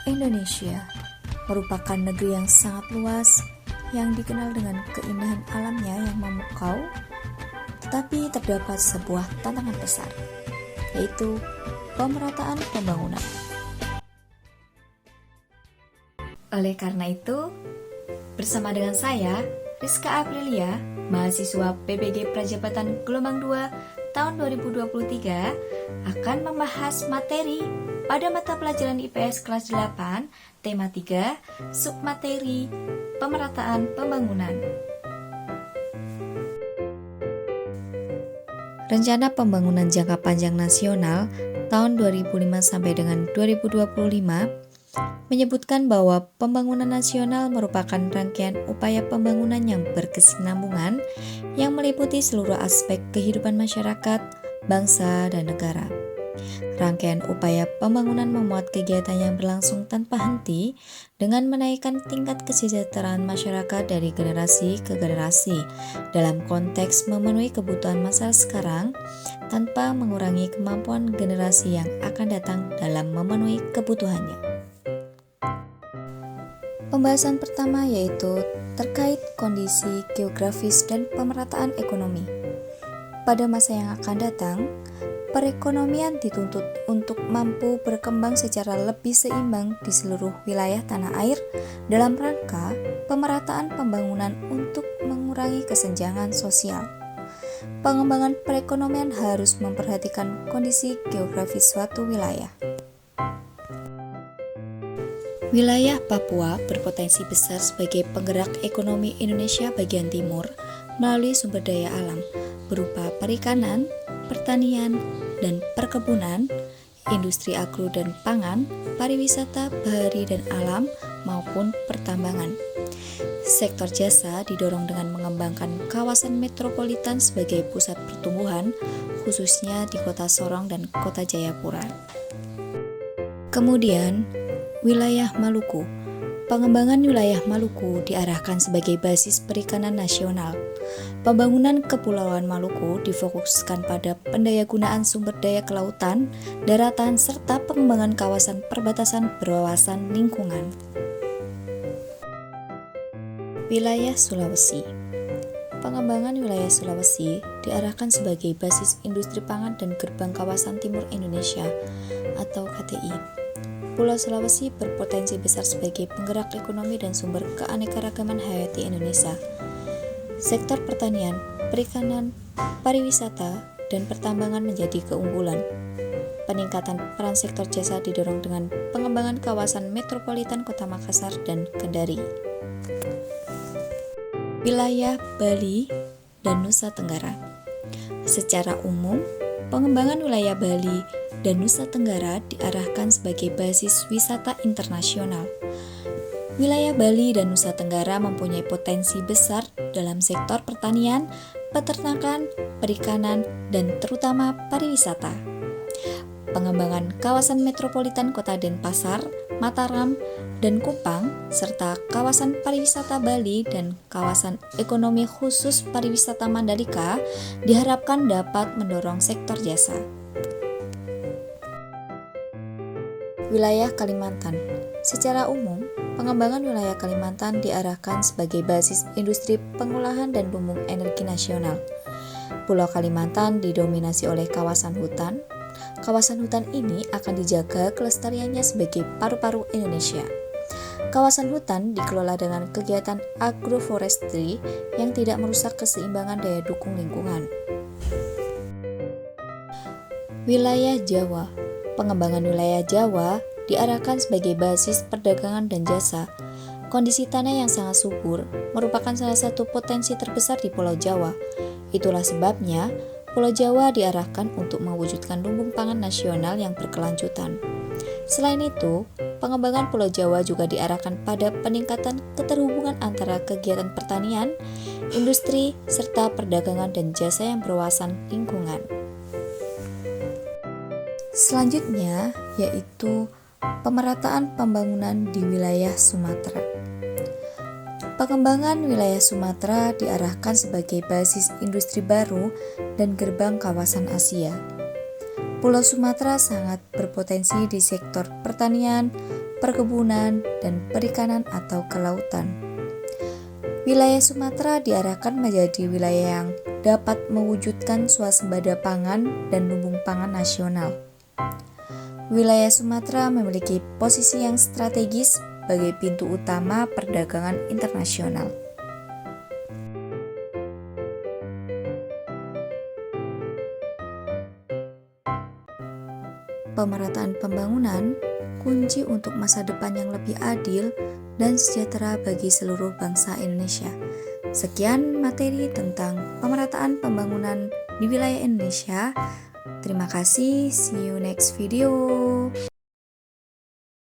Indonesia merupakan negeri yang sangat luas yang dikenal dengan keindahan alamnya yang memukau, tetapi terdapat sebuah tantangan besar, yaitu pemerataan pembangunan. Oleh karena itu, bersama dengan saya, Rizka Aprilia, mahasiswa PPG Prajabatan Gelombang 2 tahun 2023, akan membahas materi pada mata pelajaran IPS kelas 8, tema 3, submateri pemerataan pembangunan. Rencana Pembangunan Jangka Panjang Nasional tahun 2005 sampai dengan 2025 menyebutkan bahwa pembangunan nasional merupakan rangkaian upaya pembangunan yang berkesinambungan yang meliputi seluruh aspek kehidupan masyarakat, bangsa, dan negara. Rangkaian upaya pembangunan memuat kegiatan yang berlangsung tanpa henti dengan menaikkan tingkat kesejahteraan masyarakat dari generasi ke generasi dalam konteks memenuhi kebutuhan masa sekarang tanpa mengurangi kemampuan generasi yang akan datang dalam memenuhi kebutuhannya. Pembahasan pertama yaitu terkait kondisi geografis dan pemerataan ekonomi. Pada masa yang akan datang, perekonomian dituntut untuk mampu berkembang secara lebih seimbang di seluruh wilayah tanah air dalam rangka pemerataan pembangunan untuk mengurangi kesenjangan sosial. Pengembangan perekonomian harus memperhatikan kondisi geografis suatu wilayah. Wilayah Papua berpotensi besar sebagai penggerak ekonomi Indonesia bagian timur melalui sumber daya alam berupa perikanan, pertanian, dan perkebunan, industri agro dan pangan, pariwisata bahari dan alam, maupun pertambangan. Sektor jasa didorong dengan mengembangkan kawasan metropolitan sebagai pusat pertumbuhan, khususnya di Kota Sorong dan Kota Jayapura. Kemudian, wilayah Maluku. Pengembangan wilayah Maluku diarahkan sebagai basis perikanan nasional. Pembangunan Kepulauan Maluku difokuskan pada pendayagunaan sumber daya kelautan, daratan, serta pengembangan kawasan perbatasan berwawasan lingkungan. Wilayah Sulawesi. Pengembangan wilayah Sulawesi diarahkan sebagai basis industri pangan dan gerbang kawasan timur Indonesia atau KTI. Pulau Sulawesi berpotensi besar sebagai penggerak ekonomi dan sumber keanekaragaman hayati Indonesia. Sektor pertanian, perikanan, pariwisata, dan pertambangan menjadi keunggulan. Peningkatan peran sektor jasa didorong dengan pengembangan kawasan metropolitan Kota Makassar dan Kendari. Wilayah Bali dan Nusa Tenggara. Secara umum, pengembangan wilayah Bali dan Nusa Tenggara diarahkan sebagai basis wisata internasional. Wilayah Bali dan Nusa Tenggara mempunyai potensi besar dalam sektor pertanian, peternakan, perikanan, dan terutama pariwisata. Pengembangan kawasan metropolitan Kota Denpasar, Mataram, dan Kupang, serta kawasan pariwisata Bali dan kawasan ekonomi khusus pariwisata Mandalika diharapkan dapat mendorong sektor jasa. Wilayah Kalimantan. Secara umum, pengembangan wilayah Kalimantan diarahkan sebagai basis industri pengolahan dan lumbung energi nasional. Pulau Kalimantan didominasi oleh kawasan hutan. Kawasan hutan ini akan dijaga kelestariannya sebagai paru-paru Indonesia. Kawasan hutan dikelola dengan kegiatan agroforestry yang tidak merusak keseimbangan daya dukung lingkungan. Wilayah Jawa. Pengembangan wilayah Jawa diarahkan sebagai basis perdagangan dan jasa. Kondisi tanah yang sangat subur merupakan salah satu potensi terbesar di Pulau Jawa. Itulah sebabnya Pulau Jawa diarahkan untuk mewujudkan lumbung pangan nasional yang berkelanjutan. Selain itu, pengembangan Pulau Jawa juga diarahkan pada peningkatan keterhubungan antara kegiatan pertanian, industri, serta perdagangan dan jasa yang berwawasan lingkungan. Selanjutnya yaitu pemerataan pembangunan di wilayah Sumatera. Pengembangan wilayah Sumatera diarahkan sebagai basis industri baru dan gerbang kawasan Asia. Pulau Sumatera sangat berpotensi di sektor pertanian, perkebunan, dan perikanan atau kelautan. Wilayah Sumatera diarahkan menjadi wilayah yang dapat mewujudkan swasembada pangan dan lumbung pangan nasional. Wilayah Sumatera memiliki posisi yang strategis sebagai pintu utama perdagangan internasional. Pemerataan pembangunan kunci untuk masa depan yang lebih adil dan sejahtera bagi seluruh bangsa Indonesia. Sekian materi tentang pemerataan pembangunan di wilayah Indonesia. Terima kasih, see you next video.